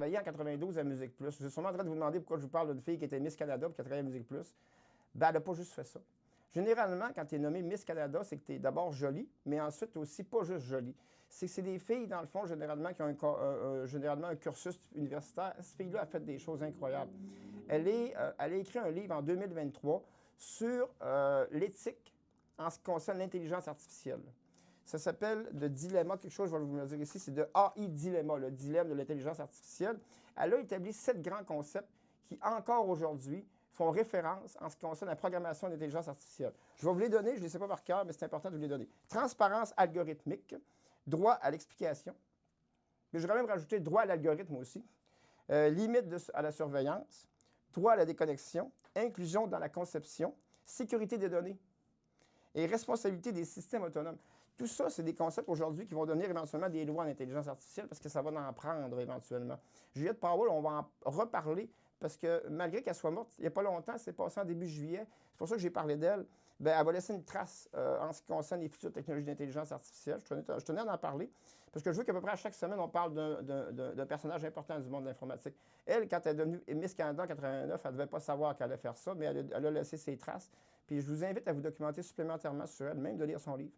travaillé en 92 à Musique Plus. Vous êtes sûrement en train de vous demander pourquoi je vous parle d'une fille qui était Miss Canada et qui a travaillé à Musique Plus. Ben, elle n'a pas juste fait ça. Généralement, quand tu es nommé Miss Canada, c'est que tu es d'abord jolie, mais ensuite aussi pas juste jolie. C'est des filles, dans le fond, généralement, qui ont généralement un cursus universitaire. Cette fille-là a fait des choses incroyables. Elle a écrit un livre en 2023 sur l'éthique en ce qui concerne l'intelligence artificielle. Ça s'appelle le dilemma, quelque chose, je vais vous le dire ici, c'est de AI dilemma, le dilemme de l'intelligence artificielle. Elle a établi 7 grands concepts qui, encore aujourd'hui, font référence en ce qui concerne la programmation d'intelligence artificielle. Je vais vous les donner, je ne les sais pas par cœur, mais c'est important de vous les donner. Transparence algorithmique, droit à l'explication, mais je vais même rajouter droit à l'algorithme aussi, limite à la surveillance, droit à la déconnexion, inclusion dans la conception, sécurité des données et responsabilité des systèmes autonomes. Tout ça, c'est des concepts aujourd'hui qui vont devenir éventuellement des lois en intelligence artificielle parce que ça va en prendre éventuellement. Juliette Powell, on va en reparler parce que malgré qu'elle soit morte il n'y a pas longtemps, c'est passé en début juillet, c'est pour ça que j'ai parlé d'elle, ben, elle va laisser une trace en ce qui concerne les futures technologies d'intelligence artificielle. Je tenais à en parler parce que je veux qu'à peu près à chaque semaine, on parle d'un personnage important du monde de l'informatique. Elle, quand elle est devenue Miss Canada en 89, elle ne devait pas savoir qu'elle allait faire ça, mais elle a laissé ses traces. Puis je vous invite à vous documenter supplémentairement sur elle, même de lire son livre.